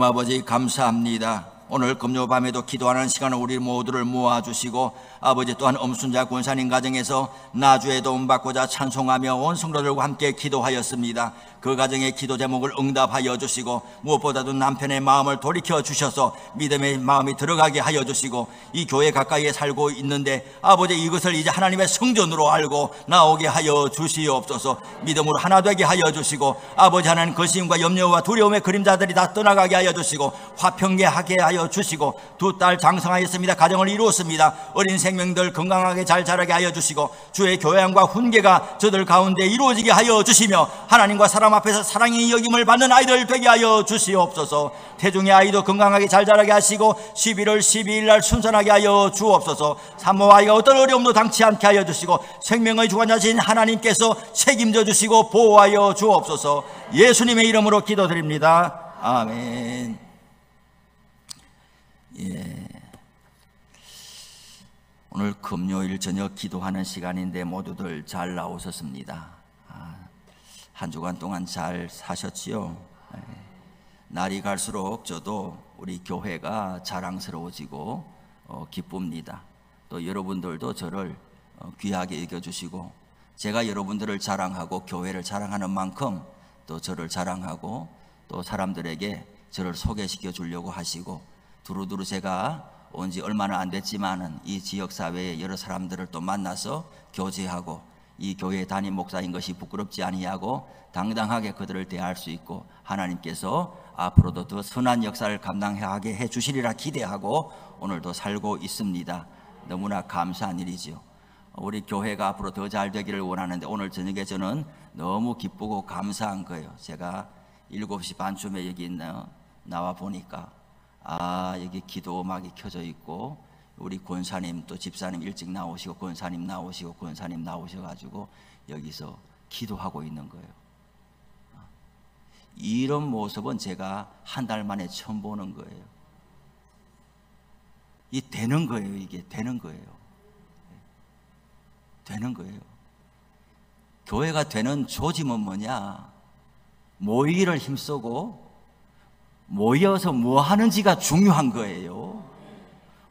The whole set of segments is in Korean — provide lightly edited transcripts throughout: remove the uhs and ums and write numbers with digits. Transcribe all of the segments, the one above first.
하나님 아버지 감사합니다. 오늘 금요 밤에도 기도하는 시간을 우리 모두를 모아주시고 아버지 또한 엄순자 권사님 가정에서 나주의 도움 받고자 찬송하며 온 성도들과 함께 기도하였습니다. 그 가정의 기도 제목을 응답하여 주시고 무엇보다도 남편의 마음을 돌이켜 주셔서 믿음의 마음이 들어가게 하여 주시고 이 교회 가까이에 살고 있는데 아버지 이것을 이제 하나님의 성전으로 알고 나오게 하여 주시옵소서. 믿음으로 하나 되게 하여 주시고 아버지 하나님 거심과 염려와 두려움의 그림자들이 다 떠나가게 하여 주시고 화평케하게 하여 주시고 두 딸 장성하였습니다. 가정을 이루었습니다. 어린 생명들 건강하게 잘 자라게 하여 주시고 주의 교양과 훈계가 저들 가운데 이루어지게 하여 주시며 하나님과 사람 앞에서 사랑의 여김을 받는 아이들 되게 하여 주시옵소서. 태중의 아이도 건강하게 잘 자라게 하시고 11월 12일 날 순산하게 하여 주옵소서. 산모 아이가 어떤 어려움도 당치 않게 하여 주시고 생명의 주관자신 하나님께서 책임져 주시고 보호하여 주옵소서. 예수님의 이름으로 기도드립니다. 아멘. 오늘 금요일 저녁 기도하는 시간인데 모두들 잘 나오셨습니다. 한 주간 동안 잘 사셨지요? 날이 갈수록 저도 우리 교회가 자랑스러워지고 기쁩니다. 또 여러분들도 저를 귀하게 여겨주시고 제가 여러분들을 자랑하고 교회를 자랑하는 만큼 또 저를 자랑하고 또 사람들에게 저를 소개시켜 주려고 하시고 두루두루 제가 온 지 얼마나 안 됐지만은 이 지역사회의 여러 사람들을 또 만나서 교제하고 이 교회 담임 목사인 것이 부끄럽지 아니하고 당당하게 그들을 대할 수 있고 하나님께서 앞으로도 더 선한 역사를 감당하게 해 주시리라 기대하고 오늘도 살고 있습니다. 너무나 감사한 일이지요. 우리 교회가 앞으로 더 잘 되기를 원하는데 오늘 저녁에 저는 너무 기쁘고 감사한 거예요. 제가 7시 반쯤에 여기 나와 보니까 여기 기도 음악이 켜져 있고 우리 권사님 또 집사님 일찍 나오시고 권사님 나오시고 권사님 나오셔가지고 여기서 기도하고 있는 거예요. 이런 모습은 제가 한 달 만에 처음 보는 거예요. 이 되는 거예요. 이게 되는 거예요. 되는 거예요. 교회가 되는 조짐은 뭐냐? 모이기를 힘쓰고 모여서 뭐 하는지가 중요한 거예요.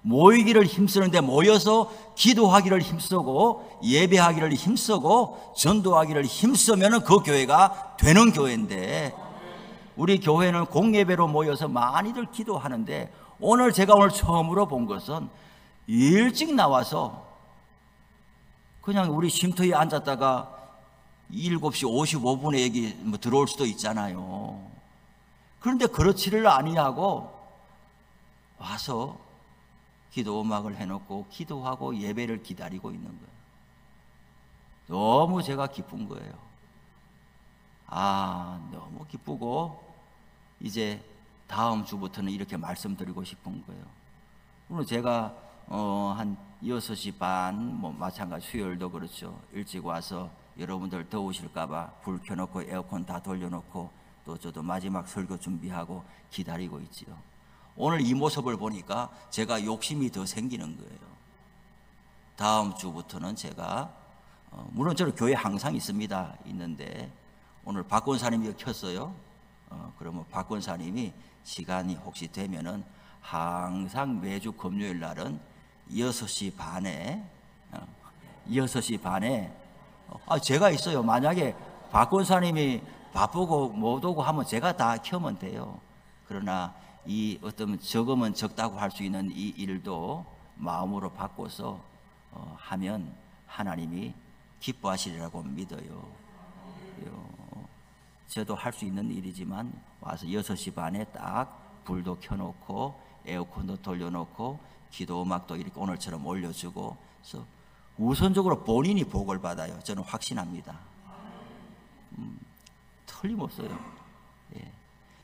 모이기를 힘쓰는데 모여서 기도하기를 힘쓰고 예배하기를 힘쓰고 전도하기를 힘쓰면 그 교회가 되는 교회인데 우리 교회는 공예배로 모여서 많이들 기도하는데 오늘 제가 처음으로 본 것은 일찍 나와서 그냥 우리 쉼터에 앉았다가 7시 55분에 여기 들어올 수도 있잖아요. 그런데 그렇지를 아니하고 와서 기도 음악을 해놓고 기도하고 예배를 기다리고 있는 거예요. 너무 제가 기쁜 거예요. 너무 기쁘고 이제 다음 주부터는 이렇게 말씀드리고 싶은 거예요. 오늘 제가 한 6시 반 마찬가지 수요일도 그렇죠. 일찍 와서 여러분들 더우실까봐 불 켜놓고 에어컨 다 돌려놓고 또 저도 마지막 설교 준비하고 기다리고 있지요. 오늘 이 모습을 보니까 제가 욕심이 더 생기는 거예요. 다음 주부터는 제가 물론 저는 교회 항상 있는데 오늘 박 권사님이 켰어요. 그러면 박 권사님이 시간이 혹시 되면은 항상 매주 금요일 날은 6시 반에 제가 있어요. 만약에 박 권사님이 바쁘고 못 오고 하면 제가 다 켜면 돼요. 그러나 이 어떤 적으면 적다고 할 수 있는 이 일도 마음으로 바꿔서 하면 하나님이 기뻐하시리라고 믿어요. 저도 할 수 있는 일이지만 와서 6시 반에 딱 불도 켜놓고 에어컨도 돌려놓고 기도 음악도 이렇게 오늘처럼 올려주고 그래서 우선적으로 본인이 복을 받아요. 저는 확신합니다. 틀림없어요.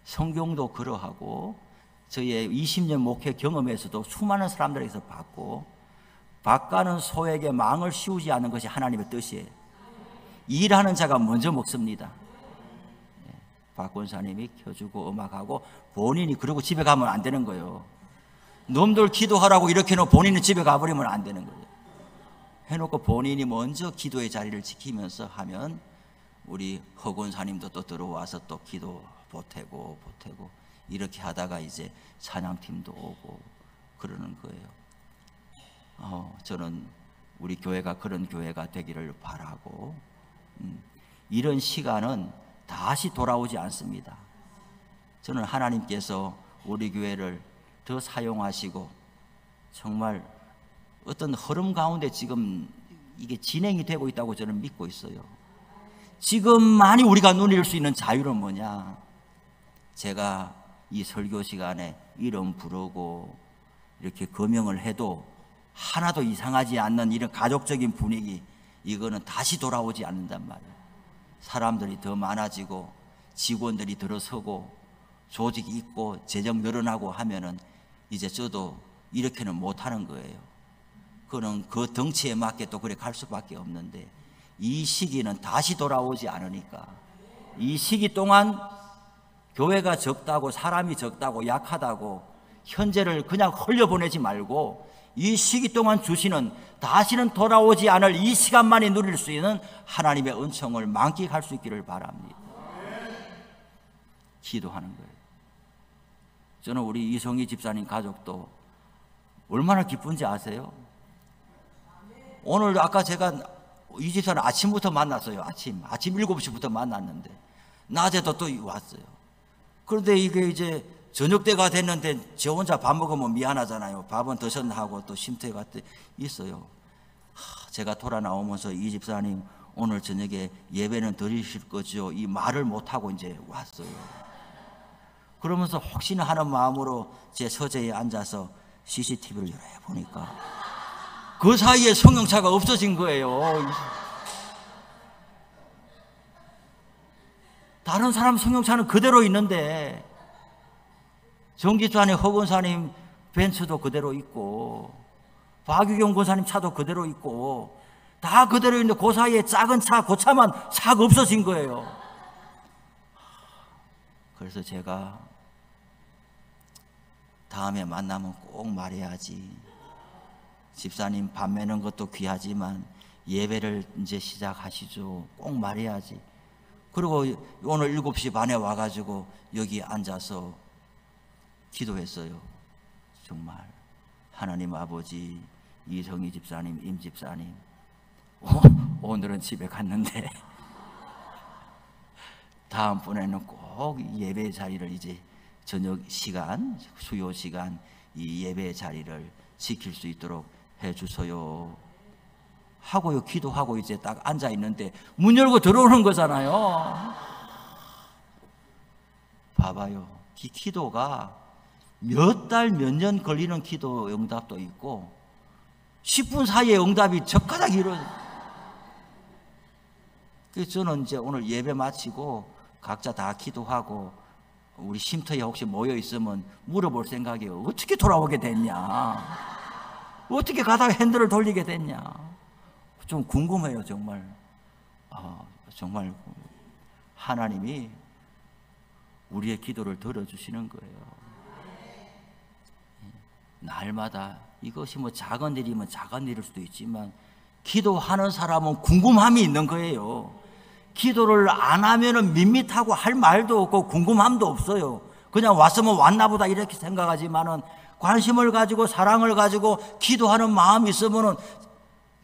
성경도 그러하고 저의 20년 목회 경험에서도 수많은 사람들에게서 받고 밭가는 소에게 망을 씌우지 않는 것이 하나님의 뜻이에요. 일하는 자가 먼저 먹습니다. 박 권사님이 켜주고 음악하고 본인이 그러고 집에 가면 안 되는 거예요. 놈들 기도하라고 이렇게 해놓고 본인은 집에 가버리면 안 되는 거예요. 해놓고 본인이 먼저 기도의 자리를 지키면서 하면 우리 허 권사님도 또 들어와서 또 기도 보태고 이렇게 하다가 이제 찬양팀도 오고 그러는 거예요. 저는 우리 교회가 그런 교회가 되기를 바라고, 이런 시간은 다시 돌아오지 않습니다. 저는 하나님께서 우리 교회를 더 사용하시고 정말 어떤 흐름 가운데 지금 이게 진행이 되고 있다고 저는 믿고 있어요. 지금만이 우리가 누릴 수 있는 자유는 뭐냐? 제가 이 설교 시간에 이름 부르고 이렇게 거명을 해도 하나도 이상하지 않는 이런 가족적인 분위기, 이거는 다시 돌아오지 않는단 말이에요. 사람들이 더 많아지고 직원들이 들어서고 조직이 있고 재정 늘어나고 하면은 이제 저도 이렇게는 못하는 거예요. 그는 그 덩치에 맞게 또 그래 갈 수밖에 없는데, 이 시기는 다시 돌아오지 않으니까 이 시기 동안 교회가 적다고, 사람이 적다고, 약하다고 현재를 그냥 흘려보내지 말고 이 시기 동안 주시는, 다시는 돌아오지 않을 이 시간만이 누릴 수 있는 하나님의 은총을 만끽할 수 있기를 바랍니다. 기도하는 거예요. 저는 우리 이성희 집사님 가족도 얼마나 기쁜지 아세요? 오늘 아까 제가 이 집사는 아침부터 만났어요. 아침 7시부터 만났는데 낮에도 또 왔어요. 그런데 이게 이제 저녁 때가 됐는데 저 혼자 밥 먹으면 미안하잖아요. 밥은 드셨나 하고 또 쉼터에 있어요. 제가 돌아 나오면서 이 집사님 오늘 저녁에 예배는 드리실 거죠? 이 말을 못하고 이제 왔어요. 그러면서 혹시나 하는 마음으로 제 서재에 앉아서 CCTV를 열어 보니까 그 사이에 성령차가 없어진 거예요. 다른 사람 성령차는 그대로 있는데 정기사님, 허건사님 벤츠도 그대로 있고 박유경 권사님 차도 그대로 있고 다 그대로 있는데 그 사이에 작은 차, 그 차만 싹 없어진 거예요. 그래서 제가 다음에 만나면 꼭 말해야지. 집사님 밥 매는 것도 귀하지만 예배를 이제 시작하시죠. 꼭 말해야지. 그리고 오늘 7시 반에 와가지고 여기 앉아서 기도했어요. 정말 하나님 아버지, 이성희 집사님, 임 집사님, 오늘은 집에 갔는데 다음번에는 꼭 예배 자리를 이제 저녁 시간, 수요 시간 이 예배 자리를 지킬 수 있도록 해주세요 하고요. 기도하고 이제 딱 앉아 있는데 문 열고 들어오는 거잖아요. 봐봐요. 이 기도가 몇 달, 몇 년 걸리는 기도 응답도 있고 10분 사이에 응답이 적가닥 이루어져요. 그래서 저는 이제 오늘 예배 마치고 각자 다 기도하고 우리 쉼터에 혹시 모여 있으면 물어볼 생각이에요. 어떻게 돌아오게 됐냐? 어떻게 가다가 핸들을 돌리게 됐냐? 좀 궁금해요, 정말. 정말 하나님이 우리의 기도를 들어주시는 거예요. 날마다 이것이 뭐 작은 일이면 작은 일일 수도 있지만 기도하는 사람은 궁금함이 있는 거예요. 기도를 안 하면은 밋밋하고 할 말도 없고 궁금함도 없어요. 그냥 왔으면 왔나 보다 이렇게 생각하지만은 관심을 가지고 사랑을 가지고 기도하는 마음이 있으면은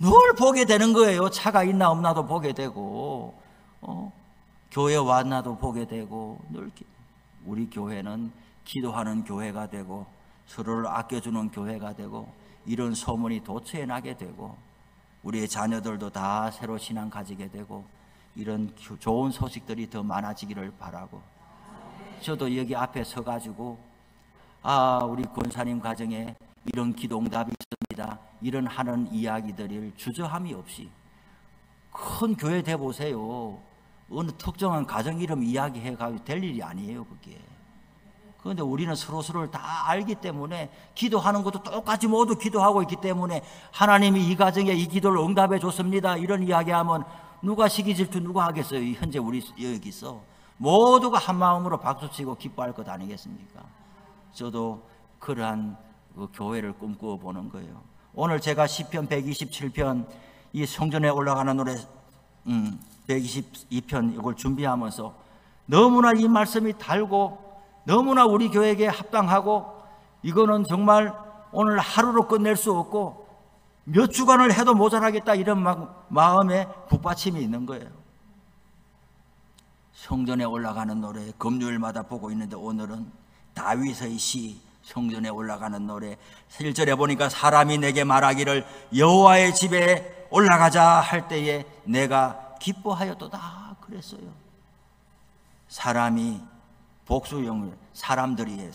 늘 보게 되는 거예요. 차가 있나 없나도 보게 되고, 교회 왔나도 보게 되고, 늘 우리 교회는 기도하는 교회가 되고 서로를 아껴주는 교회가 되고 이런 소문이 도처에 나게 되고 우리의 자녀들도 다 새로 신앙 가지게 되고 이런 좋은 소식들이 더 많아지기를 바라고, 저도 여기 앞에 서가지고 우리 권사님 가정에 이런 기도 응답이 있습니다, 이런 하는 이야기들을 주저함이 없이 큰 교회 돼 보세요. 어느 특정한 가정 이름 이야기해가지고 될 일이 아니에요, 그게. 그런데 우리는 서로서로를 다 알기 때문에 기도하는 것도 똑같이 모두 기도하고 있기 때문에 하나님이 이 가정에 이 기도를 응답해 줬습니다 이런 이야기하면 누가 시기 질투 누가 하겠어요? 현재 우리 여기서 모두가 한 마음으로 박수치고 기뻐할 것 아니겠습니까? 저도 그러한 그 교회를 꿈꾸어 보는 거예요. 오늘 제가 시편 127편 이 성전에 올라가는 노래 122편 이걸 준비하면서 너무나 이 말씀이 달고 너무나 우리 교회에게 합당하고 이거는 정말 오늘 하루로 끝낼 수 없고 몇 주간을 해도 모자라겠다 이런 마음에 북받침이 있는 거예요. 성전에 올라가는 노래 금요일마다 보고 있는데 오늘은 다윗의 시 성전에 올라가는 노래 1절에 보니까 사람이 내게 말하기를 여호와의 집에 올라가자 할 때에 내가 기뻐하였도다 그랬어요. 사람이 복수형 사람들이에요.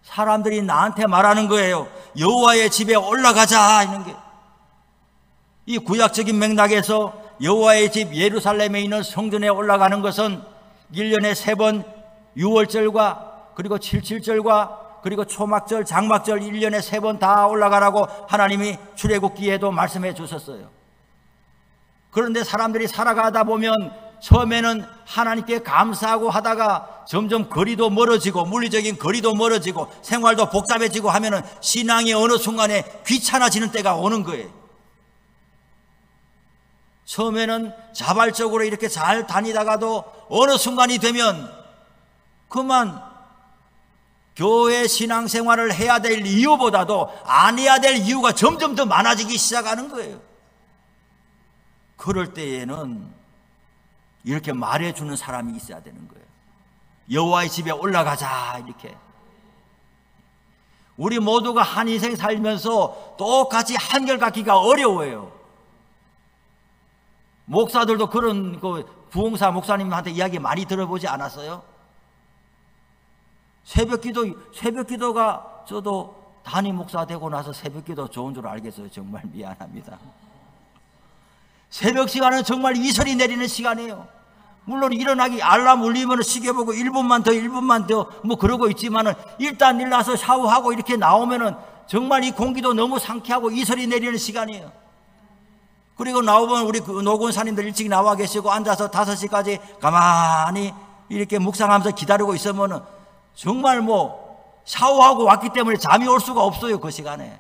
사람들이 나한테 말하는 거예요. 여호와의 집에 올라가자 이런 게. 이 구약적인 맥락에서 여호와의 집 예루살렘에 있는 성전에 올라가는 것은 1년에 3번 6월절과 그리고 77절과 그리고 초막절, 장막절 1년에 3번 다 올라가라고 하나님이 출애굽기에도 말씀해 주셨어요. 그런데 사람들이 살아가다 보면 처음에는 하나님께 감사하고 하다가 점점 거리도 멀어지고 물리적인 거리도 멀어지고 생활도 복잡해지고 하면은 신앙이 어느 순간에 귀찮아지는 때가 오는 거예요. 처음에는 자발적으로 이렇게 잘 다니다가도 어느 순간이 되면 그만 교회 신앙생활을 해야 될 이유보다도 안 해야 될 이유가 점점 더 많아지기 시작하는 거예요. 그럴 때에는 이렇게 말해주는 사람이 있어야 되는 거예요. 여호와의 집에 올라가자 이렇게. 우리 모두가 한 인생 살면서 똑같이 한결같기가 어려워요. 목사들도 그런 부흥사 목사님한테 이야기 많이 들어보지 않았어요? 새벽기도가 저도 담임 목사 되고 나서 새벽기도 좋은 줄 알겠어요. 정말 미안합니다. 새벽 시간은 정말 이슬이 내리는 시간이에요. 물론 일어나기 알람 울리면 시계 보고 1분만 더 뭐 그러고 있지만은 일단 일어나서 샤워하고 이렇게 나오면은 정말 이 공기도 너무 상쾌하고 이슬이 내리는 시간이에요. 그리고 나오면 우리 노군사님들 일찍 나와 계시고 앉아서 5시까지 가만히 이렇게 묵상하면서 기다리고 있으면은 정말 뭐 샤워하고 왔기 때문에 잠이 올 수가 없어요. 그 시간에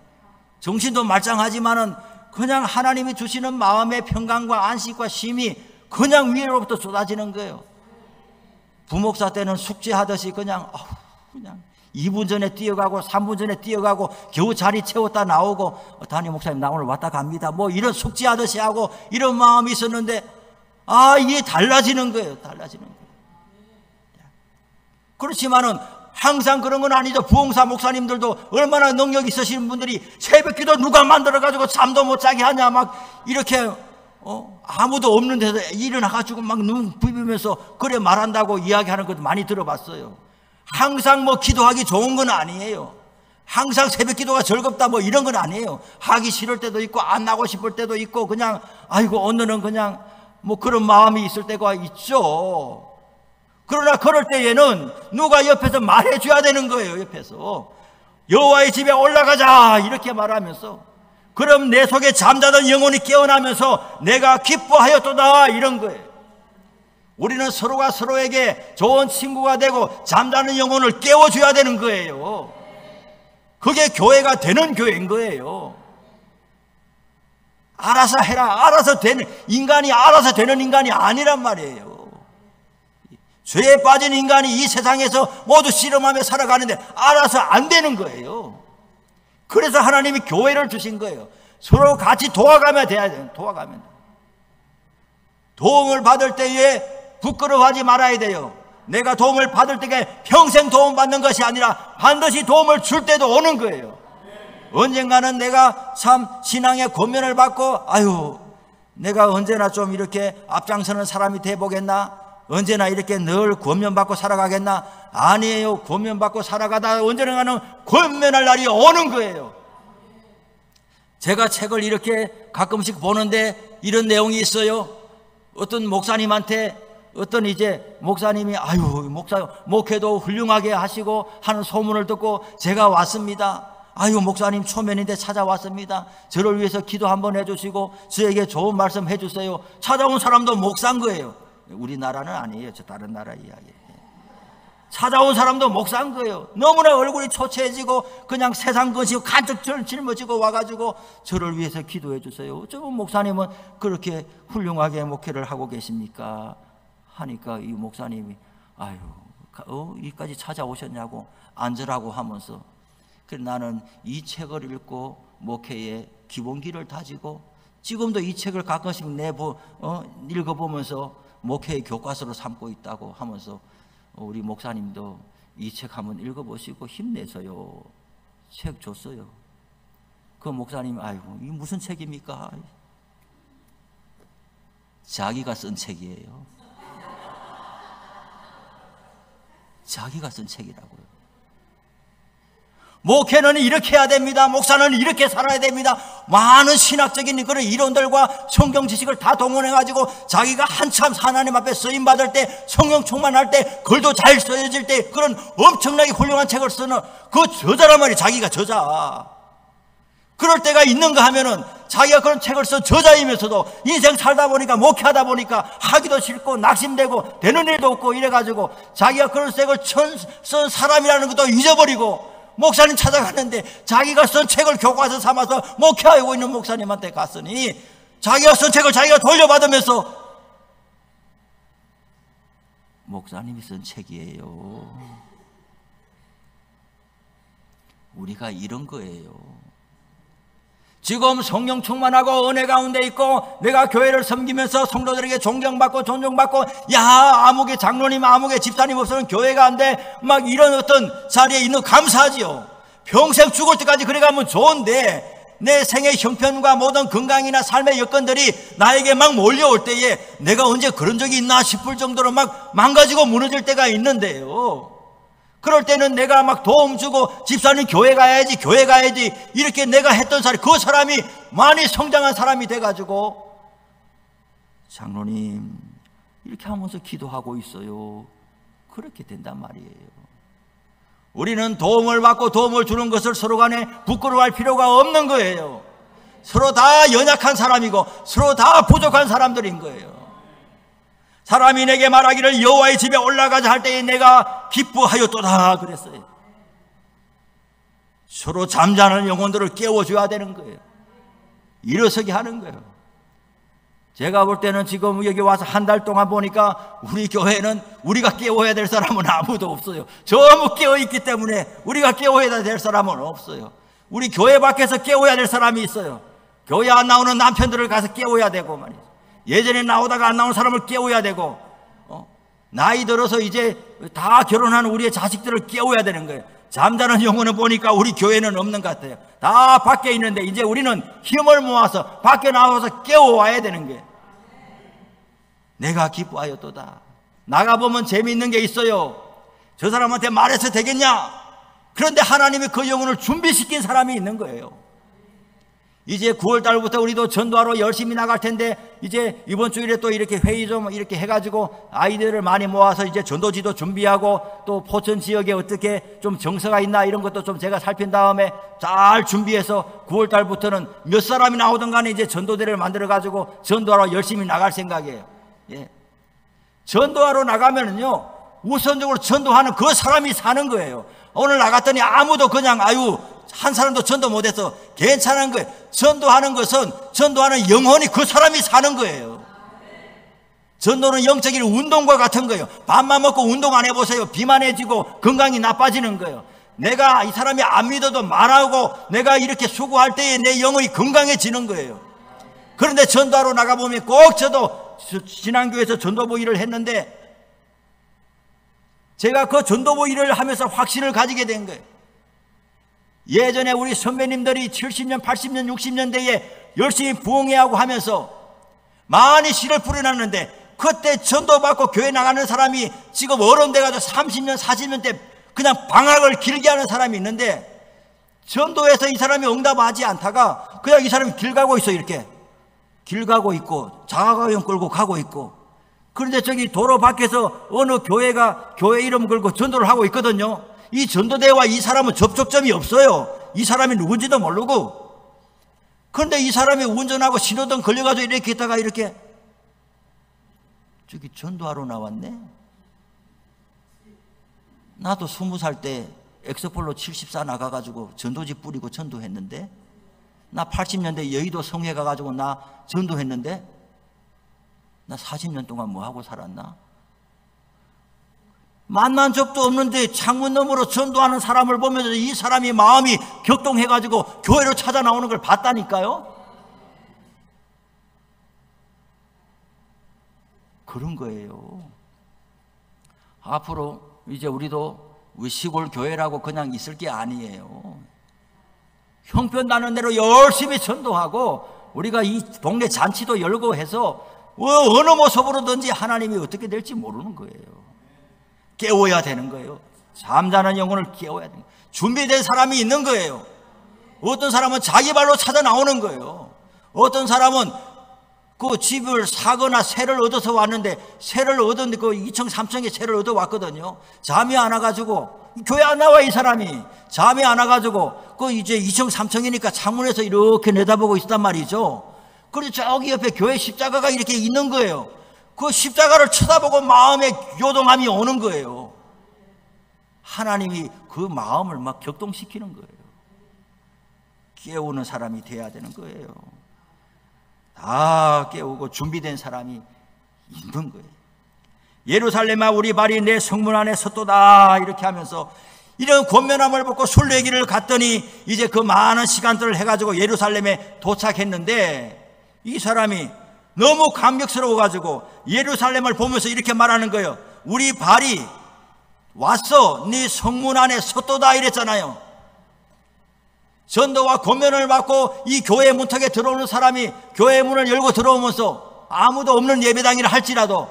정신도 말짱하지만은 그냥 하나님이 주시는 마음의 평강과 안식과 쉼이 그냥 위로부터 쏟아지는 거예요. 부목사 때는 숙제하듯이 그냥 2분 전에 뛰어가고 3분 전에 뛰어가고 겨우 자리 채웠다 나오고 담임 목사님 나 오늘 왔다 갑니다 뭐 이런 숙제하듯이 하고 이런 마음이 있었는데 이게 달라지는 거예요. 그렇지만은 항상 그런 건 아니죠. 부흥사 목사님들도 얼마나 능력 있으신 분들이 새벽기도 누가 만들어가지고 잠도 못 자게 하냐 막 이렇게 아무도 없는 데서 일어나가지고 막 눈 부비면서 그래 말한다고 이야기하는 것도 많이 들어봤어요. 항상 뭐 기도하기 좋은 건 아니에요. 항상 새벽기도가 즐겁다 뭐 이런 건 아니에요. 하기 싫을 때도 있고 안 하고 싶을 때도 있고 그냥 아이고 오늘은 그냥 뭐 그런 마음이 있을 때가 있죠. 그러나 그럴 때에는 누가 옆에서 말해줘야 되는 거예요. 옆에서 여호와의 집에 올라가자 이렇게 말하면서 그럼 내 속에 잠자던 영혼이 깨어나면서 내가 기뻐하였도다 이런 거예요. 우리는 서로가 서로에게 좋은 친구가 되고 잠자는 영혼을 깨워줘야 되는 거예요. 그게 교회가 되는 교회인 거예요. 알아서 해라 알아서 되는 인간이 알아서 되는 인간이 아니란 말이에요. 죄에 빠진 인간이 이 세상에서 모두 씨름하며 살아가는데 알아서 안 되는 거예요. 그래서 하나님이 교회를 주신 거예요. 서로 같이 도와가면 돼야 돼요. 도와가면. 도움을 받을 때에 부끄러워하지 말아야 돼요. 내가 도움을 받을 때에 평생 도움받는 것이 아니라 반드시 도움을 줄 때도 오는 거예요. 언젠가는 내가 참 신앙의 권면을 받고 내가 언제나 좀 이렇게 앞장서는 사람이 돼보겠나? 언제나 이렇게 늘 권면받고 살아가겠나? 아니에요. 권면받고 살아가다 언젠가는 권면할 날이 오는 거예요. 제가 책을 이렇게 가끔씩 보는데 이런 내용이 있어요. 어떤 목사님한테 어떤 목사님이 목사 목회도 훌륭하게 하시고 하는 소문을 듣고 제가 왔습니다. 목사님 초면인데 찾아왔습니다. 저를 위해서 기도 한번 해주시고 저에게 좋은 말씀 해주세요. 찾아온 사람도 목사인 거예요. 우리나라는 아니에요. 저 다른 나라 이야기예요. 찾아온 사람도 목사인 거예요. 너무나 얼굴이 초췌해지고 그냥 세상 것이고 간척 짊어지고 와가지고 저를 위해서 기도해 주세요. 어쩌면 목사님은 그렇게 훌륭하게 목회를 하고 계십니까? 하니까 이 목사님이 여기까지 찾아오셨냐고 앉으라고 하면서, 그래 나는 이 책을 읽고 목회의 기본기를 다지고 지금도 이 책을 가끔씩 읽어보면서 목회의 교과서로 삼고 있다고 하면서, 우리 목사님도 이 책 한번 읽어보시고 힘내서요 책 줬어요. 그 목사님이 아이고 이 무슨 책입니까? 자기가 쓴 책이에요. 자기가 쓴 책이라고요. 목회는 이렇게 해야 됩니다. 목사는 이렇게 살아야 됩니다. 많은 신학적인 그런 이론들과 성경 지식을 다 동원해가지고 자기가 한참 하나님 앞에 쓰임받을 때, 성령 충만할 때, 글도 잘 써질 때 그런 엄청나게 훌륭한 책을 쓰는 그 저자란 말이에요. 자기가 저자. 그럴 때가 있는가 하면은 자기가 그런 책을 쓴 저자이면서도 인생 살다 보니까 목회하다 보니까 하기도 싫고 낙심되고 되는 일도 없고 이래가지고 자기가 그런 책을 쓴 사람이라는 것도 잊어버리고 목사님 찾아갔는데 자기가 쓴 책을 교과서 삼아서 목회하고 있는 목사님한테 갔으니 자기가 쓴 책을 자기가 돌려받으면서 목사님이 쓴 책이에요. 우리가 이런 거예요. 지금 성령 충만하고 은혜 가운데 있고 내가 교회를 섬기면서 성도들에게 존경받고 존중받고, 야 아무개 장로님 아무개 집사님 없으면 교회가 안 돼, 막 이런 어떤 자리에 있는 감사하지요. 평생 죽을 때까지 그래 가면 좋은데 내 생의 형편과 모든 건강이나 삶의 여건들이 나에게 막 몰려올 때에 내가 언제 그런 적이 있나 싶을 정도로 막 망가지고 무너질 때가 있는데요. 그럴 때는 내가 막 도움 주고 집사님 교회 가야지 교회 가야지 이렇게 내가 했던 사람, 그 사람이 많이 성장한 사람이 돼가지고 장로님 이렇게 하면서 기도하고 있어요. 그렇게 된단 말이에요. 우리는 도움을 받고 도움을 주는 것을 서로 간에 부끄러워할 필요가 없는 거예요. 서로 다 연약한 사람이고 서로 다 부족한 사람들인 거예요. 사람이 내게 말하기를 여호와의 집에 올라가자 할 때에 내가 기뻐하였도다 그랬어요. 서로 잠자는 영혼들을 깨워줘야 되는 거예요. 일어서게 하는 거예요. 제가 볼 때는 지금 여기 와서 한 달 동안 보니까 우리 교회는 우리가 깨워야 될 사람은 아무도 없어요. 전부 깨어있기 때문에 우리가 깨워야 될 사람은 없어요. 우리 교회 밖에서 깨워야 될 사람이 있어요. 교회 안 나오는 남편들을 가서 깨워야 되고 말이죠. 예전에 나오다가 안 나온 사람을 깨워야 되고, 나이 들어서 이제 다 결혼한 우리의 자식들을 깨워야 되는 거예요. 잠자는 영혼을 보니까 우리 교회는 없는 것 같아요. 다 밖에 있는데 이제 우리는 힘을 모아서 밖에 나와서 깨워와야 되는 거예요. 내가 기뻐하였도다. 나가보면 재미있는 게 있어요. 저 사람한테 말해서 되겠냐? 그런데 하나님이 그 영혼을 준비시킨 사람이 있는 거예요. 이제 9월 달부터 우리도 전도하러 열심히 나갈 텐데, 이제 이번 주일에 또 이렇게 회의 좀 이렇게 해가지고 아이들을 많이 모아서 이제 전도지도 준비하고 또 포천 지역에 어떻게 좀 정서가 있나 이런 것도 좀 제가 살핀 다음에 잘 준비해서 9월 달부터는 몇 사람이 나오든 간에 이제 전도대를 만들어가지고 전도하러 열심히 나갈 생각이에요. 예. 전도하러 나가면은요, 우선적으로 전도하는 그 사람이 사는 거예요. 오늘 나갔더니 아무도 그냥 한 사람도 전도 못해서 괜찮은 거예요. 전도하는 것은 전도하는 영혼이 그 사람이 사는 거예요. 전도는 영적인 운동과 같은 거예요. 밥만 먹고 운동 안 해보세요. 비만해지고 건강이 나빠지는 거예요. 내가 이 사람이 안 믿어도 말하고 내가 이렇게 수고할 때에 내 영혼이 건강해지는 거예요. 그런데 전도하러 나가보면 꼭 저도 신앙교회에서 전도부 일을 했는데 제가 그 전도부 일을 하면서 확신을 가지게 된 거예요. 예전에 우리 선배님들이 70년, 80년, 60년대에 열심히 부흥회하고 하면서 많이 씨를 뿌려놨는데 그때 전도받고 교회 나가는 사람이 지금 어른 돼가지고 30년, 40년 때 그냥 방학을 길게 하는 사람이 있는데 전도해서 이 사람이 응답하지 않다가 그냥 이 사람이 길 가고 있어. 이렇게 길 가고 있고 자가용 끌고 가고 있고. 그런데 저기 도로 밖에서 어느 교회가 교회 이름 걸고 전도를 하고 있거든요. 이 전도대와 이 사람은 접촉점이 없어요. 이 사람이 누군지도 모르고. 그런데 이 사람이 운전하고 신호등 걸려가지고 이렇게 있다가 이렇게 저기 전도하러 나왔네. 나도 20살 때 엑스폴로 74 나가가지고 전도지 뿌리고 전도했는데, 나 80년대 여의도 성회 가가지고 나 전도했는데, 나 40년 동안 뭐 하고 살았나? 만난 적도 없는데 창문 너머로 전도하는 사람을 보면서 이 사람이 마음이 격동해가지고 교회로 찾아 나오는 걸 봤다니까요. 그런 거예요. 앞으로 이제 우리도 우리 시골 교회라고 그냥 있을 게 아니에요. 형편 나는 대로 열심히 전도하고 우리가 이 동네 잔치도 열고 해서 어느 모습으로든지 하나님이 어떻게 될지 모르는 거예요. 깨워야 되는 거예요. 잠자는 영혼을 깨워야 되는 거예요. 준비된 사람이 있는 거예요. 어떤 사람은 자기 발로 찾아 나오는 거예요. 어떤 사람은 그 집을 사거나 새를 얻어서 왔는데, 새를 얻었는데 그 2층 3층에 새를 얻어 왔거든요. 잠이 안 와가지고 교회 안 나와. 이 사람이 잠이 안 와가지고 그 이제 2층 3층이니까 창문에서 이렇게 내다보고 있단 말이죠. 그리고 저기 옆에 교회 십자가가 이렇게 있는 거예요. 그 십자가를 쳐다보고 마음에 요동함이 오는 거예요. 하나님이 그 마음을 막 격동시키는 거예요. 깨우는 사람이 돼야 되는 거예요. 다 깨우고 준비된 사람이 있는 거예요. 예루살렘아 우리 발이 내 성문 안에 섰도다 이렇게 하면서 이런 권면함을 받고 순례길을 갔더니 이제 그 많은 시간들을 해가지고 예루살렘에 도착했는데, 이 사람이 너무 감격스러워 가지고 예루살렘을 보면서 이렇게 말하는 거예요. 우리 발이 왔어 네 성문 안에 섰도다 이랬잖아요. 전도와 권면을 받고 이 교회 문턱에 들어오는 사람이 교회 문을 열고 들어오면서 아무도 없는 예배당이라 할지라도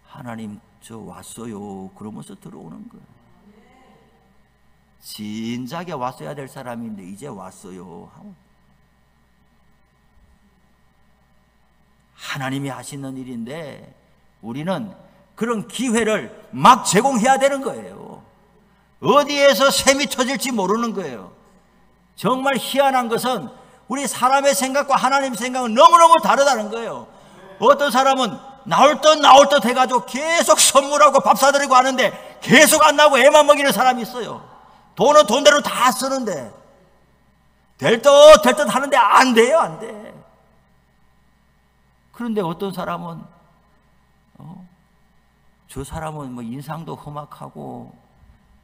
하나님 저 왔어요 그러면서 들어오는 거예요. 진작에 왔어야 될 사람인데 이제 왔어요. 하나님이 하시는 일인데 우리는 그런 기회를 막 제공해야 되는 거예요. 어디에서 샘이 터질지 모르는 거예요. 정말 희한한 것은 우리 사람의 생각과 하나님의 생각은 너무너무 다르다는 거예요. 어떤 사람은 나올 듯 해가지고 계속 선물하고 밥 사드리고 하는데 계속 안 나오고 애만 먹이는 사람이 있어요. 돈은 돈대로 다 쓰는데 될 듯 하는데 안 돼요. 안 돼. 그런데 어떤 사람은 저 사람은 뭐 인상도 험악하고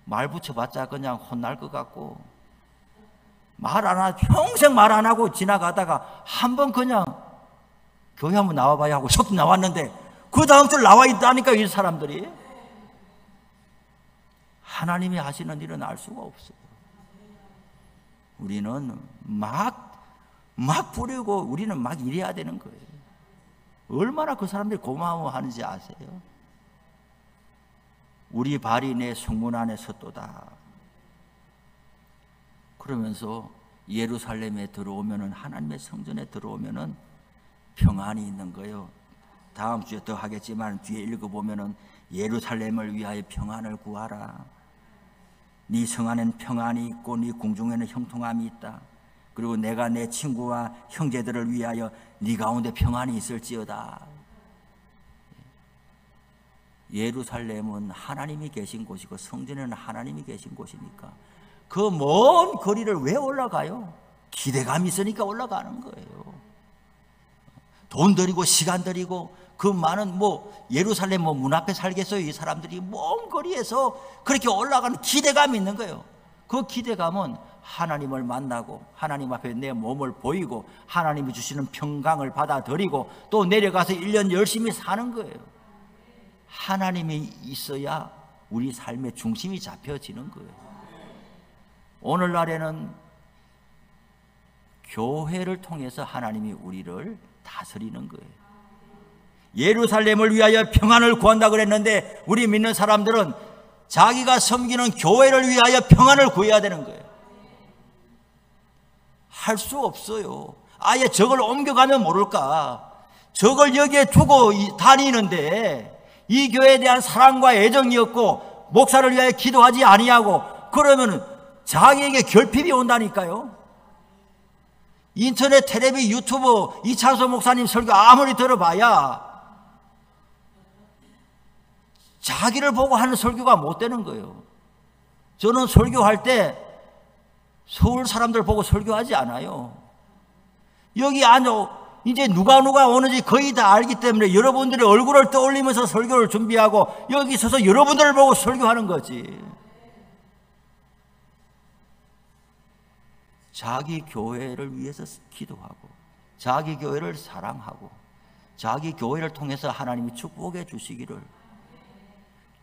말 붙여봤자 그냥 혼날 것 같고 말 안 하고 평생 말 안 하고 지나가다가 한번 그냥 교회 한번 나와봐야 하고 속 나왔는데 그 다음 주 나와 있다니까. 이 사람들이 하나님이 하시는 일은 알 수가 없어요. 우리는 막 부리고 우리는 막 일해야 되는 거예요. 얼마나 그 사람들이 고마워하는지 아세요? 우리 발이 내 성문 안에 섰도다. 그러면서 예루살렘에 들어오면은, 하나님의 성전에 들어오면은 평안이 있는 거예요. 다음 주에 더 하겠지만 뒤에 읽어보면은 예루살렘을 위하여 평안을 구하라. 네 성 안에는 평안이 있고 네 궁중에는 형통함이 있다. 그리고 내가 내 친구와 형제들을 위하여 네 가운데 평안이 있을지어다. 예루살렘은 하나님이 계신 곳이고 성전에는 하나님이 계신 곳이니까 그 먼 거리를 왜 올라가요? 기대감이 있으니까 올라가는 거예요. 돈 들이고 시간 들이고 그 많은 예루살렘 문 앞에 살겠어요? 이 사람들이 먼 거리에서 그렇게 올라가는 기대감이 있는 거예요. 그 기대감은 하나님을 만나고 하나님 앞에 내 몸을 보이고 하나님이 주시는 평강을 받아들이고 또 내려가서 1년 열심히 사는 거예요. 하나님이 있어야 우리 삶의 중심이 잡혀지는 거예요. 오늘날에는 교회를 통해서 하나님이 우리를 다스리는 거예요. 예루살렘을 위하여 평안을 구한다 그랬는데 우리 믿는 사람들은 자기가 섬기는 교회를 위하여 평안을 구해야 되는 거예요. 할 수 없어요. 아예 저걸 옮겨가면 모를까. 저걸 여기에 두고 다니는데 이 교회에 대한 사랑과 애정이 없고 목사를 위하여 기도하지 아니하고 그러면 자기에게 결핍이 온다니까요. 인터넷, 텔레비, 유튜브 이창소 목사님 설교 아무리 들어봐야 자기를 보고 하는 설교가 못 되는 거예요. 저는 설교할 때 서울 사람들 보고 설교하지 않아요. 여기 앉아 이제 누가 오는지 거의 다 알기 때문에 여러분들의 얼굴을 떠올리면서 설교를 준비하고 여기 서서 여러분들을 보고 설교하는 거지. 자기 교회를 위해서 기도하고 자기 교회를 사랑하고 자기 교회를 통해서 하나님이 축복해 주시기를.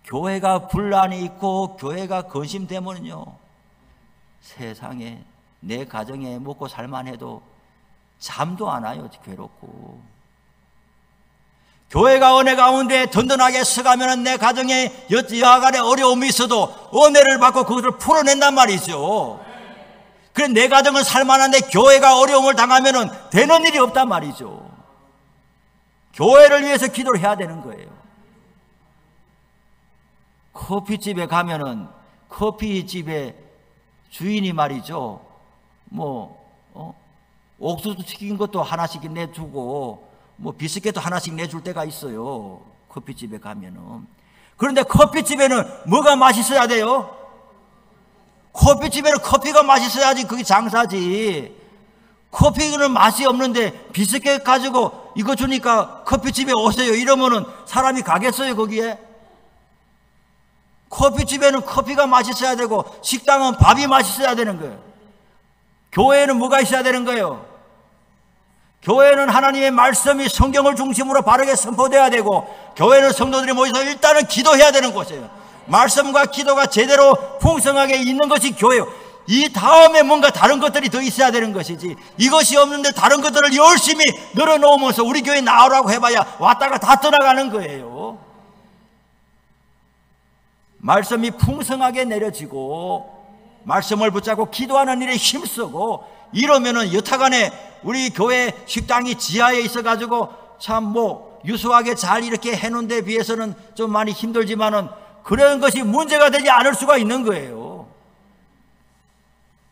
교회가 분란이 있고 교회가 거심되면요, 세상에 내 가정에 먹고 살만 해도 잠도 안 와요. 괴롭고. 교회가 은혜 가운데 든든하게 서가면 내 가정에 여하간에 어려움이 있어도 은혜를 받고 그것을 풀어낸단 말이죠. 그래, 내 가정은 살만한데 교회가 어려움을 당하면 되는 일이 없단 말이죠. 교회를 위해서 기도를 해야 되는 거예요. 커피집에 가면은 커피집의 주인이 말이죠, 옥수수 튀긴 것도 하나씩 내주고 비스켓도 하나씩 내줄 때가 있어요. 커피집에 가면은. 그런데 커피집에는 뭐가 맛있어야 돼요? 커피집에는 커피가 맛있어야지 그게 장사지. 커피는 맛이 없는데 비스켓 가지고 이거 주니까 커피집에 오세요 이러면은 사람이 가겠어요 거기에? 커피집에는 커피가 맛있어야 되고 식당은 밥이 맛있어야 되는 거예요. 교회에는 뭐가 있어야 되는 거예요? 교회는 하나님의 말씀이 성경을 중심으로 바르게 선포돼야 되고, 교회는 성도들이 모여서 일단은 기도해야 되는 곳이에요. 말씀과 기도가 제대로 풍성하게 있는 것이 교회예요. 이 다음에 뭔가 다른 것들이 더 있어야 되는 것이지, 이것이 없는데 다른 것들을 열심히 늘어놓으면서 우리 교회 나오라고 해봐야 왔다가 다 떠나가는 거예요. 말씀이 풍성하게 내려지고 말씀을 붙잡고 기도하는 일에 힘쓰고 이러면은 여타간에 우리 교회 식당이 지하에 있어가지고 참 유수하게 잘 이렇게 해놓은 데 비해서는 좀 많이 힘들지만은 그런 것이 문제가 되지 않을 수가 있는 거예요.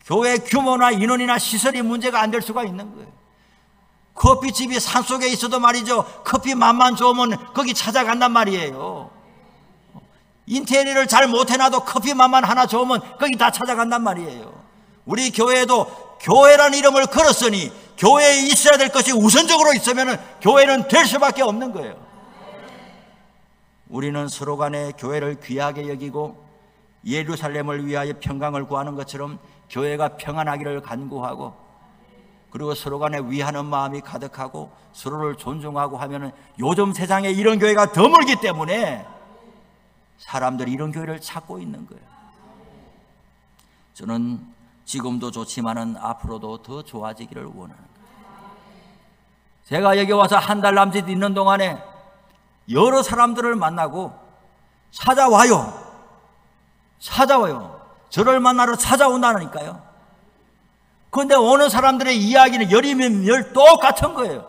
교회 규모나 인원이나 시설이 문제가 안 될 수가 있는 거예요. 커피집이 산속에 있어도 말이죠, 커피 맛만 좋으면 거기 찾아간단 말이에요. 인테리어를 잘 못해놔도 커피 맛만 하나 좋으면 거기 다 찾아간단 말이에요. 우리 교회에도 교회라는 이름을 걸었으니 교회에 있어야 될 것이 우선적으로 있으면 교회는 될 수밖에 없는 거예요. 우리는 서로 간에 교회를 귀하게 여기고 예루살렘을 위하여 평강을 구하는 것처럼 교회가 평안하기를 간구하고, 그리고 서로 간에 위하는 마음이 가득하고 서로를 존중하고 하면은, 요즘 세상에 이런 교회가 드물기 때문에 사람들이 이런 교회를 찾고 있는 거예요. 저는 지금도 좋지만은 앞으로도 더 좋아지기를 원하는 거예요. 제가 여기 와서 한 달 남짓 있는 동안에 여러 사람들을 만나고 찾아와요. 저를 만나러 찾아온다니까요. 그런데 오는 사람들의 이야기는 열이면 열 똑같은 거예요.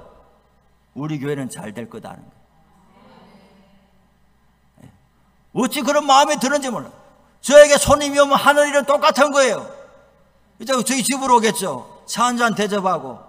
우리 교회는 잘 될 거다는 거예요. 어찌 그런 마음이 드는지 몰라요. 저에게 손님이 오면 하는 일은 똑같은 거예요. 이제 저희 집으로 오겠죠. 차 한잔 대접하고,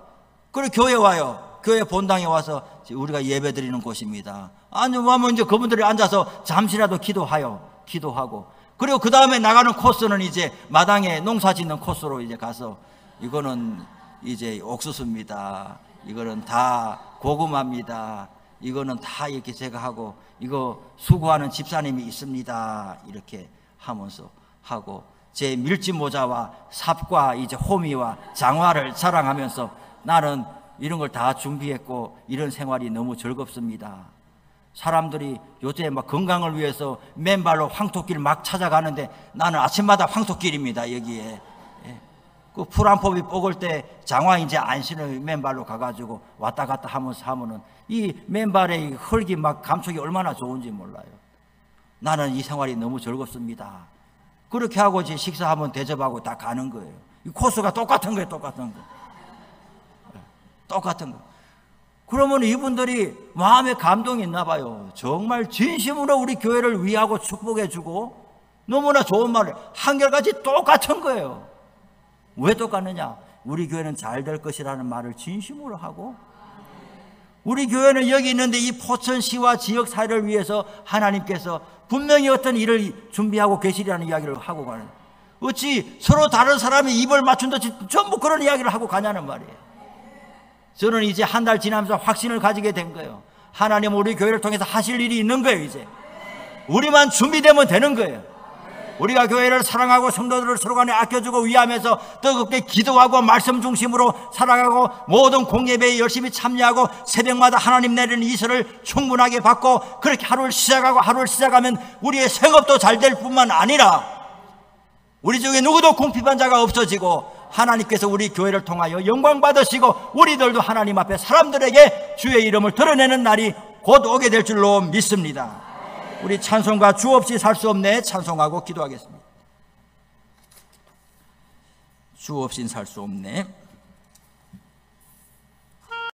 그리고 교회 와요. 교회 본당에 와서 우리가 예배 드리는 곳입니다. 아니면 이제 그분들이 앉아서 잠시라도 기도하고, 그리고 그 다음에 나가는 코스는 이제 마당에 농사 짓는 코스로 이제 가서, 이거는 이제 옥수수입니다. 이거는 다 고구마입니다. 이거는 다 이렇게 제가 하고, 이거 수고하는 집사님이 있습니다. 이렇게 하면서 하고, 제 밀짚 모자와 삽과 이제 호미와 장화를 자랑하면서 나는 이런 걸 다 준비했고 이런 생활이 너무 즐겁습니다. 사람들이 요새 막 건강을 위해서 맨발로 황토길 막 찾아가는데 나는 아침마다 황토길입니다. 여기에 그 풀 한 포비 뽑을 때 장화 이제 안 신어 맨발로 가가지고 왔다 갔다 하면서 하면은 이 맨발의 흙이 막 감촉이 얼마나 좋은지 몰라요. 나는 이 생활이 너무 즐겁습니다. 그렇게 하고 이제 식사하면 대접하고 다 가는 거예요. 이 코스가 똑같은 거예요. 똑같은 거. 그러면 이분들이 마음에 감동이 있나 봐요. 정말 진심으로 우리 교회를 위하고 축복해 주고 너무나 좋은 말을 한결같이 똑같은 거예요. 왜 똑같느냐? 우리 교회는 잘 될 것이라는 말을 진심으로 하고, 우리 교회는 여기 있는데 이 포천시와 지역사회를 위해서 하나님께서 분명히 어떤 일을 준비하고 계시리라는 이야기를 하고 가는, 어찌 서로 다른 사람이 입을 맞춘 듯이 전부 그런 이야기를 하고 가냐는 말이에요. 저는 이제 한 달 지나면서 확신을 가지게 된 거예요. 하나님 우리 교회를 통해서 하실 일이 있는 거예요. 이제 우리만 준비되면 되는 거예요. 우리가 교회를 사랑하고 성도들을 서로 간에 아껴주고 위하면서 뜨겁게 기도하고 말씀 중심으로 살아가고 모든 공예배에 열심히 참여하고 새벽마다 하나님 내리는 이슬을 충분하게 받고 그렇게 하루를 시작하면 우리의 생업도 잘 될 뿐만 아니라 우리 중에 누구도 궁핍한 자가 없어지고 하나님께서 우리 교회를 통하여 영광 받으시고 우리들도 하나님 앞에 사람들에게 주의 이름을 드러내는 날이 곧 오게 될 줄로 믿습니다. 우리 찬송가 주 없이 살 수 없네 찬송하고 기도하겠습니다. 주 없인 살 수 없네.